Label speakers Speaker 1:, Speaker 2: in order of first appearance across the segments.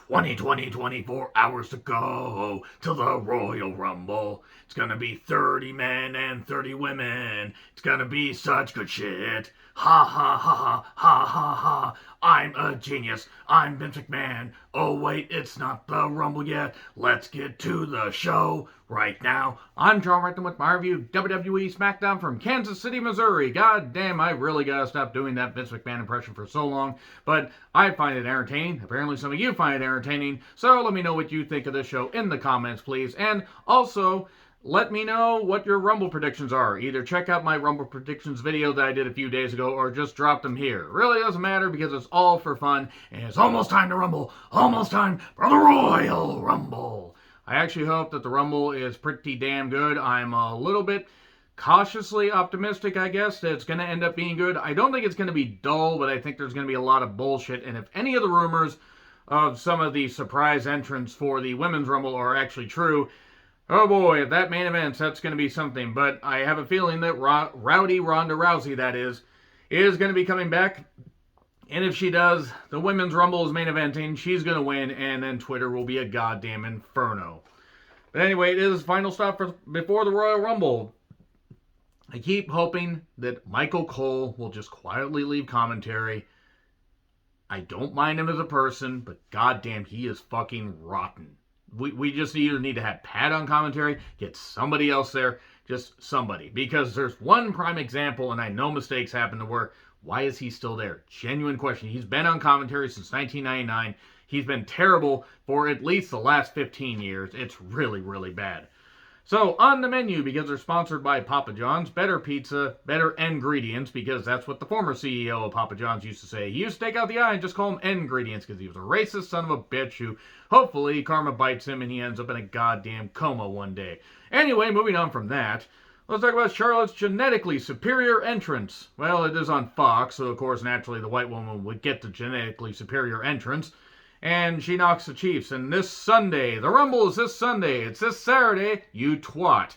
Speaker 1: 24 hours to go to the Royal Rumble. It's gonna be 30 men and 30 women. It's gonna be such good shit. Ha ha ha ha ha ha ha. I'm a genius. I'm Vince McMahon. Oh wait, it's not the Rumble yet. Let's get to the show right now. I'm John Renton with my review of WWE Smackdown from Kansas City, Missouri. God damn, I really gotta stop doing that Vince McMahon impression for so long. But I find it entertaining. Apparently some of you find it entertaining. So let me know what you think of this show in the comments, please. And also, let me know what your Rumble predictions are. Either check out my Rumble predictions video that I did a few days ago or just drop them here. It really doesn't matter because it's all for fun. And it's almost time to Rumble. Almost time for the Royal Rumble. I actually hope that the Rumble is pretty damn good. I'm a little bit cautiously optimistic, I guess, that it's going to end up being good. I don't think it's going to be dull, but I think there's going to be a lot of bullshit. And if any of the rumors of some of the surprise entrants for the Women's Rumble are actually true, oh boy, if that main event, that's going to be something. But I have a feeling that Rowdy Ronda Rousey, that is going to be coming back. And if she does, the Women's Rumble is main eventing. She's going to win, and then Twitter will be a goddamn inferno. But anyway, it is final stop before the Royal Rumble. I keep hoping that Michael Cole will just quietly leave commentary. I don't mind him as a person, but goddamn, he is fucking rotten. We just either need to have Pat on commentary, get somebody else there, just somebody. Because there's one prime example, and I know mistakes happen to work. Why is he still there? Genuine question. He's been on commentary since 1999. He's been terrible for at least the last 15 years. It's really, really bad. So, on the menu, because they're sponsored by Papa John's, better pizza, better ingredients, because that's what the former CEO of Papa John's used to say. He used to take out the I and just call them ingredients, because he was a racist son of a bitch who, hopefully, karma bites him and he ends up in a goddamn coma one day. Anyway, moving on from that, let's talk about Charlotte's genetically superior entrance. Well, it is on Fox, so of course, naturally, the white woman would get the genetically superior entrance. And she knocks the Chiefs. And this Sunday, the Rumble is this Sunday. It's this Saturday, you twat.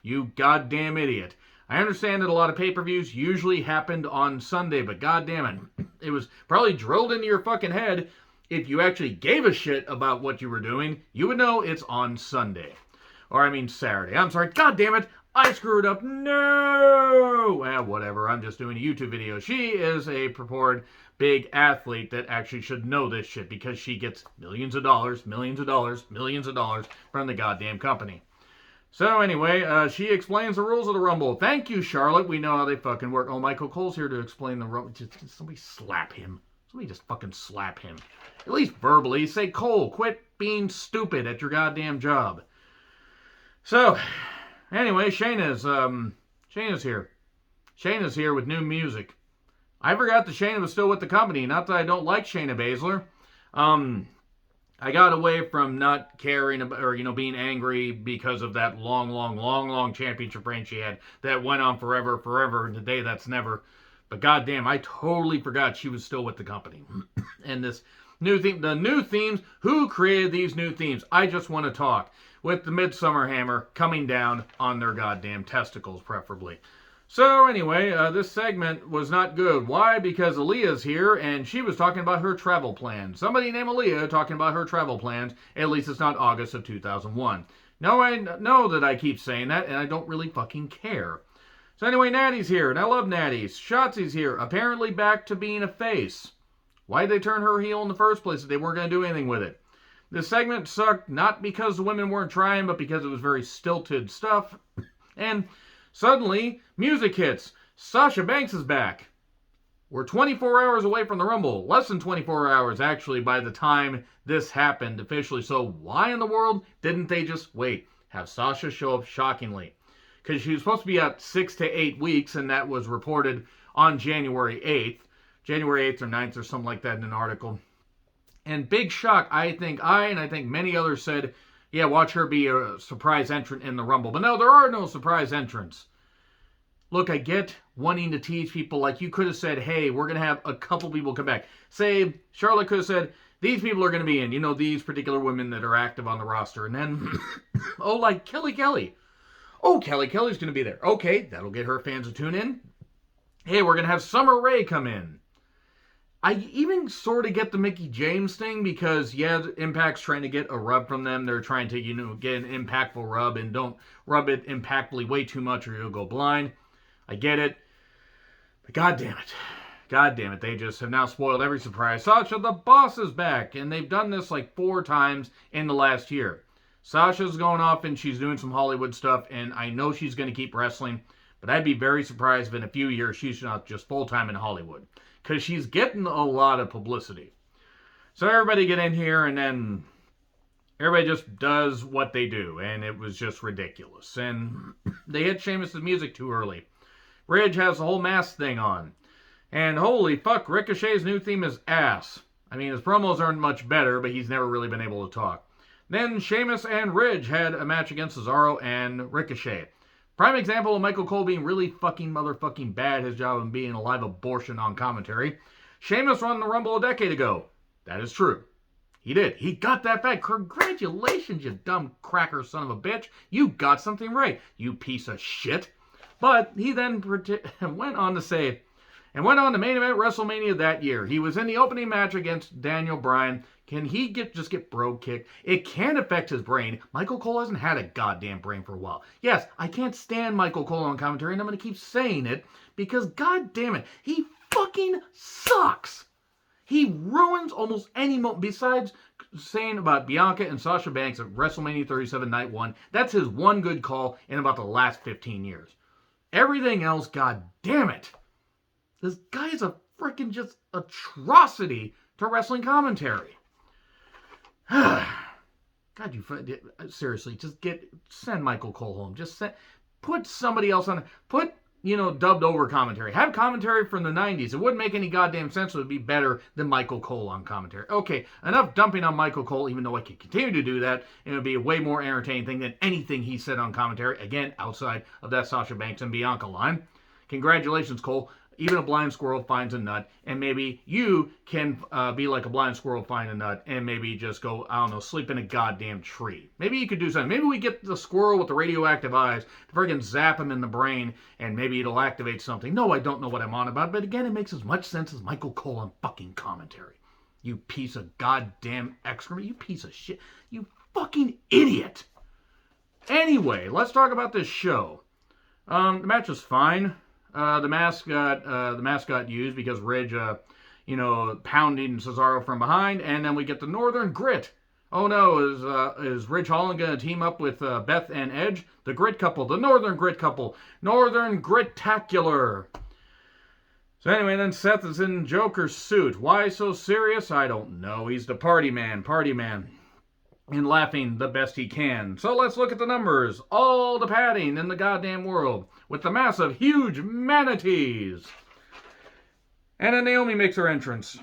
Speaker 1: You goddamn idiot. I understand that a lot of pay-per-views usually happened on Sunday, but goddamn it, it was probably drilled into your fucking head. If you actually gave a shit about what you were doing, you would know it's on Sunday. Or I mean Saturday. I'm sorry. Goddamn it. I screwed up. No! Well, whatever. I'm just doing a YouTube video. She is a purported big athlete that actually should know this shit because she gets millions of dollars from the goddamn company. So anyway, she explains the rules of the Rumble. Thank you, Charlotte. We know how they fucking work. Oh, Michael Cole's here to explain the Rumble. Just somebody slap him. Somebody just fucking slap him. At least verbally. Say, Cole, quit being stupid at your goddamn job. So, anyway, Shayna's here. Shayna's here with new music. I forgot that Shayna was still with the company. Not that I don't like Shayna Baszler. I got away from not caring about, or being angry because of that long championship reign she had that went on forever, and today that's never. But goddamn, I totally forgot she was still with the company. And this new theme, the new themes, who created these new themes? I just want to talk with the Midsummer Hammer coming down on their goddamn testicles, preferably. So anyway, this segment was not good. Why? Because Aaliyah's here, and she was talking about her travel plans. Somebody named Aaliyah talking about her travel plans. At least it's not August of 2001. No, I know that I keep saying that, and I don't really fucking care. So anyway, Natty's here, and I love Natty's. Shotzi's here, apparently back to being a face. Why'd they turn her heel in the first place if they weren't going to do anything with it? This segment sucked, not because the women weren't trying, but because it was very stilted stuff. And suddenly, music hits. Sasha Banks is back. We're 24 hours away from the Rumble. Less than 24 hours, actually, by the time this happened officially. So why in the world didn't they just wait? Have Sasha show up shockingly. Because she was supposed to be out 6 to 8 weeks, and that was reported on January 8th. January 8th or 9th or something like that in an article. And big shock, I think many others said, yeah, watch her be a surprise entrant in the Rumble. But no, there are no surprise entrants. Look, I get wanting to tease people. Like, you could have said, hey, we're going to have a couple people come back. Say, Charlotte could have said, these people are going to be in. These particular women that are active on the roster. And then, oh, like Kelly. Oh, Kelly's going to be there. Okay, that'll get her fans to tune in. Hey, we're going to have Summer Rae come in.
Speaker 2: I even sort of get the Mickie James thing because, yeah, Impact's trying to get a rub from them. They're trying to, get an impactful rub and don't rub it impactfully way too much or you'll go blind. I get it. But God damn it. God damn it. They just have now spoiled every surprise. Sasha, the boss, is back. And they've done this like 4 times in the last year. Sasha's going off and she's doing some Hollywood stuff. And I know she's going to keep wrestling. But I'd be very surprised if in a few years she's not just full-time in Hollywood. Because she's getting a lot of publicity. So everybody get in here and then everybody just does what they do. And it was just ridiculous. And they hit Sheamus' music too early. Ridge has the whole mask thing on. And holy fuck, Ricochet's new theme is ass. I mean, his promos aren't much better, but he's never really been able to talk. Then Sheamus and Ridge had a match against Cesaro and Ricochet. Prime example of Michael Cole being really fucking motherfucking bad, his job of being a live abortion on commentary. Sheamus won the Rumble a decade ago. That is true. He did. He got that back. Congratulations, you dumb cracker son of a bitch. You got something right, you piece of shit. But he then went on to say, and went on to main event WrestleMania that year. He was in the opening match against Daniel Bryan. Can he just get bro kicked? It can affect his brain. Michael Cole hasn't had a goddamn brain for a while. Yes, I can't stand Michael Cole on commentary, and I'm going to keep saying it because, god damn it, he fucking sucks. He ruins almost any moment. Besides saying about Bianca and Sasha Banks at WrestleMania 37 Night 1, that's his one good call in about the last 15 years. Everything else, god damn it. This guy is a freaking just atrocity to wrestling commentary. God, seriously, just send Michael Cole home. Put somebody else on. Put, dubbed over commentary. Have commentary from the 90s. It wouldn't make any goddamn sense. It would be better than Michael Cole on commentary. Okay, enough dumping on Michael Cole, even though I could continue to do that. And it would be a way more entertaining thing than anything he said on commentary. Again, outside of that Sasha Banks and Bianca line. Congratulations, Cole. Even a blind squirrel finds a nut, and maybe you can be like a blind squirrel, find a nut, and maybe just go, I don't know, sleep in a goddamn tree. Maybe you could do something. Maybe we get the squirrel with the radioactive eyes to friggin' zap him in the brain, and maybe it'll activate something. No, I don't know what I'm on about, but again, it makes as much sense as Michael Cole on fucking commentary. You piece of goddamn excrement. You piece of shit. You fucking idiot. Anyway, let's talk about this show. The match was fine. The mask got used because Ridge, pounding Cesaro from behind, and then we get the Northern Grit. Oh no, is Ridge Holland going to team up with Beth and Edge? The Grit couple, the Northern Grit couple, Northern Grit-tacular. So anyway, then Seth is in Joker's suit. Why so serious? I don't know. He's the party man. And laughing the best he can. So let's look at the numbers. All the padding in the goddamn world. With the massive, huge manatees. And then Naomi makes her entrance.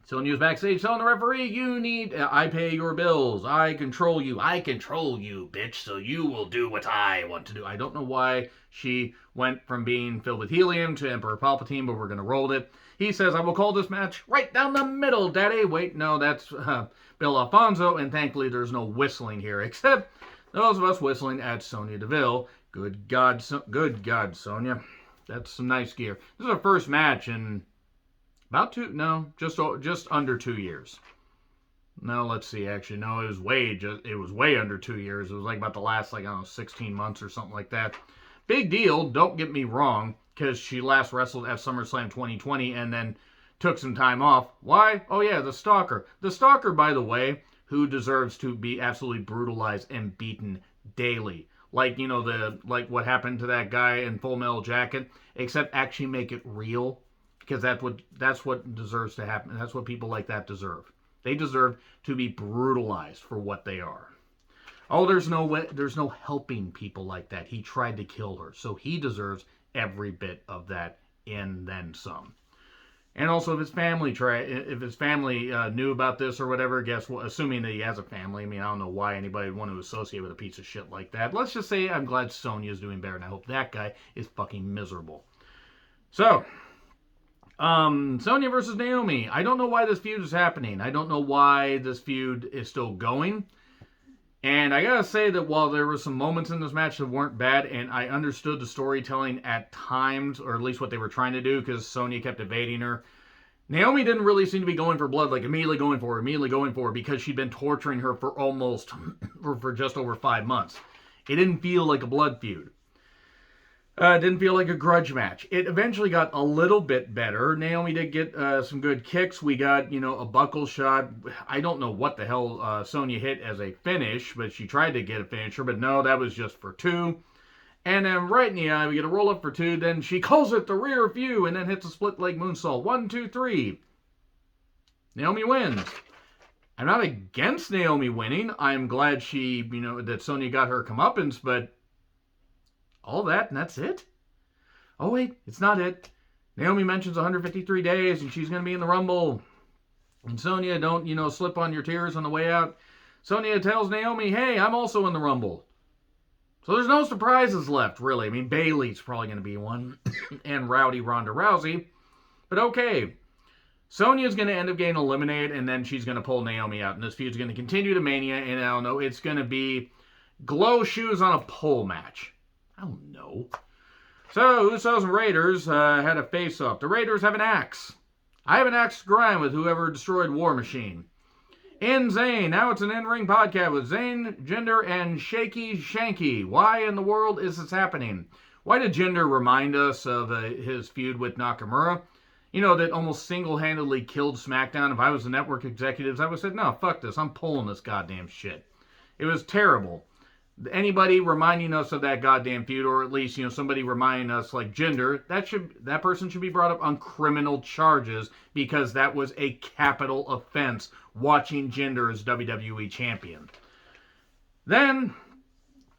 Speaker 2: Sonya's backstage telling the referee, I pay your bills. I control you, bitch, so you will do what I want to do. I don't know why she went from being filled with helium to Emperor Palpatine, but we're going to roll it. He says, I will call this match right down the middle, daddy. Wait, no, that's Bill Alfonso, and thankfully there's no whistling here, except those of us whistling at Sonya Deville. Good God, Sonya. That's some nice gear. This is our first match in just under 2 years. No, let's see, actually, no, it was way under 2 years. It was like about the last, 16 months or something like that. Big deal, don't get me wrong, because she last wrestled at SummerSlam 2020 and then took some time off. Why? Oh yeah, the Stalker. The Stalker, by the way, who deserves to be absolutely brutalized and beaten daily. Like what happened to that guy in Full Metal Jacket, except actually make it real, because that's what deserves to happen. That's what people like that deserve. They deserve to be brutalized for what they are. Oh, there's no helping people like that. He tried to kill her, so he deserves every bit of that and then some. And also, if his family knew about this or whatever, guess what? Assuming that he has a family, I mean, I don't know why anybody would want to associate with a piece of shit like that. Let's just say I'm glad Sonya's doing better, and I hope that guy is fucking miserable. So, Sonya versus Naomi. I don't know why this feud is happening. I don't know why this feud is still going. And I gotta say that while there were some moments in this match that weren't bad, and I understood the storytelling at times, or at least what they were trying to do, because Sonya kept evading her, Naomi didn't really seem to be going for blood, like immediately going for her, because she'd been torturing her for for just over 5 months. It didn't feel like a blood feud. It didn't feel like a grudge match. It eventually got a little bit better. Naomi did get some good kicks. We got, a buckle shot. I don't know what the hell Sonya hit as a finish, but she tried to get a finisher, but no, that was just for 2. And then right in the eye, we get a roll up for 2. Then she calls it the rear view and then hits a split leg moonsault. 1, 2, 3. Naomi wins. I'm not against Naomi winning. I'm glad that Sonya got her comeuppance, but all that and that's it? Oh, wait, it's not it. Naomi mentions 153 days and she's going to be in the Rumble. And Sonya, don't, slip on your tears on the way out. Sonya tells Naomi, hey, I'm also in the Rumble. So there's no surprises left, really. I mean, Bayley's probably going to be one, and Rowdy Ronda Rousey. But okay, Sonya's going to end up getting eliminated, and then she's going to pull Naomi out. And this feud's going to continue to Mania, and I don't know, it's going to be glow shoes on a pole match. I don't know. So, Usos and Raiders had a face-off. The Raiders have an axe. I have an axe to grind with whoever destroyed War Machine. In Zayn, now it's an in-ring podcast with Zayn, Jinder, and Shaky Shanky. Why in the world is this happening? Why did Jinder remind us of his feud with Nakamura? That almost single-handedly killed SmackDown. If I was the network executives, I would have said, no, fuck this. I'm pulling this goddamn shit. It was terrible. Anybody reminding us of that goddamn feud, or at least, somebody reminding us like Jinder, that person should be brought up on criminal charges because that was a capital offense watching Jinder as WWE champion. Then,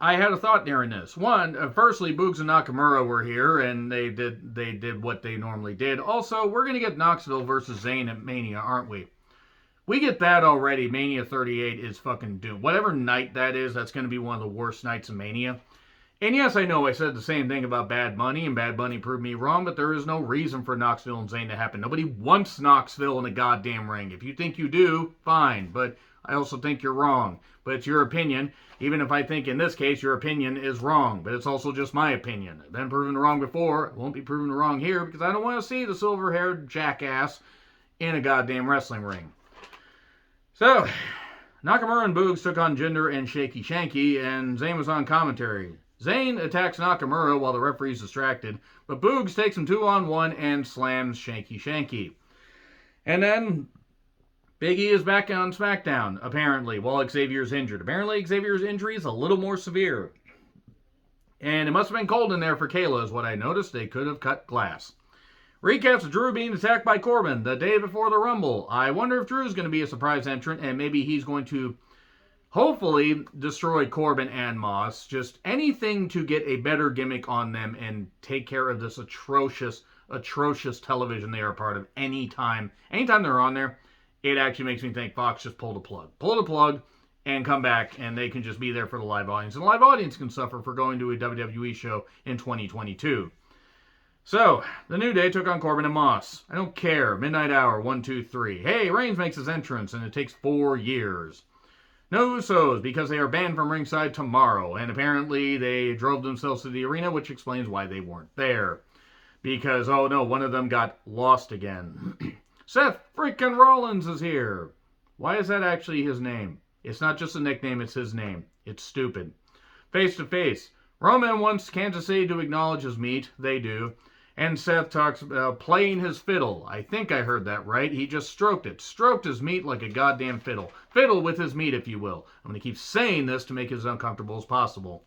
Speaker 2: I had a thought during this. One, firstly, Boogs and Nakamura were here, and they did what they normally did. Also, we're going to get Knoxville versus Zayn at Mania, aren't we? We get that already. Mania 38 is fucking doomed. Whatever night that is, that's going to be one of the worst nights of Mania. And yes, I know I said the same thing about Bad Bunny, and Bad Bunny proved me wrong, but there is no reason for Knoxville and Zayn to happen. Nobody wants Knoxville in a goddamn ring. If you think you do, fine, but I also think you're wrong. But it's your opinion, even if I think in this case your opinion is wrong. But it's also just my opinion. I've been proven wrong before. I won't be proven wrong here because I don't want to see the silver-haired jackass in a goddamn wrestling ring. So, Nakamura and Boogs took on Jinder and Shaky Shanky, and Zayn was on commentary. Zayn attacks Nakamura while the referee's distracted, but Boogs takes him 2-on-1 and slams Shaky Shanky. And then, Big E is back on Smackdown, apparently, while Xavier's injured. Apparently, Xavier's injury is a little more severe. And it must have been cold in there for Kayla, is what I noticed. They could have cut glass. Recaps of Drew being attacked by Corbin the day before the Rumble. I wonder if Drew's going to be a surprise entrant, and maybe he's going to hopefully destroy Corbin and Moss. Just anything to get a better gimmick on them and take care of this atrocious television they are a part of anytime. Anytime they're on there, it actually makes me think Fox just pull the plug. Pull the plug and come back, and they can just be there for the live audience. And the live audience can suffer for going to a WWE show in 2022. So, the New Day took on Corbin and Moss. I don't care. Midnight Hour, 1, 2, 3. Hey, Reigns makes his entrance, and it takes 4 years. No Usos, because they are banned from ringside tomorrow. And apparently, they drove themselves to the arena, which explains why they weren't there. Because, oh no, one of them got lost again. Seth freaking Rollins is here. Why is that actually his name? It's not just a nickname, it's his name. It's stupid. Face to face. Roman wants Kansas City to acknowledge his meat. They do. And Seth talks about playing his fiddle. I think I heard that right. He just stroked it. Stroked his meat like a goddamn fiddle. Fiddle with his meat, if you will. I'm going to keep saying this to make it as uncomfortable as possible.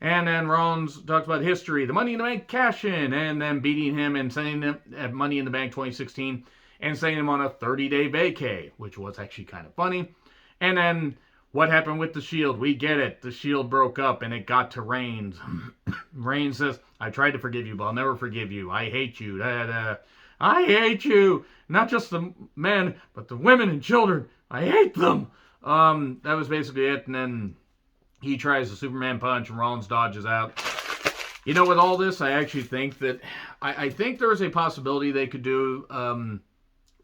Speaker 2: And then Rollins talks about history, the Money in the Bank cash-in, and then beating him and sending him at Money in the Bank 2016 and sending him on a 30-day vacay, which was actually kind of funny. And then what happened with the Shield? We get it. The Shield broke up and it got to Reigns. Reigns says, I tried to forgive you, but I'll never forgive you. I hate you. I hate you. Not just the men, but the women and children. I hate them. That was basically it. And then he tries the Superman punch and Rollins dodges out. You know, with all this, I actually think that I think there is a possibility they could do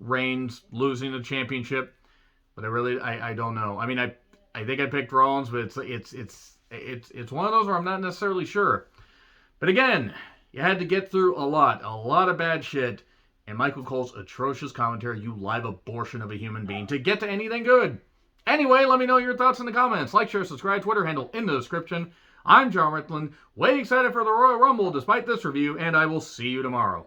Speaker 2: Reigns losing the championship, but I don't know. I mean, I think I picked Rollins, but it's one of those where I'm not necessarily sure. But again, you had to get through a lot of bad shit, and Michael Cole's atrocious commentary, you live abortion of a human being, to get to anything good. Anyway, let me know your thoughts in the comments. Like, share, subscribe, Twitter handle in the description. I'm John Ritland, way excited for the Royal Rumble despite this review, and I will see you tomorrow.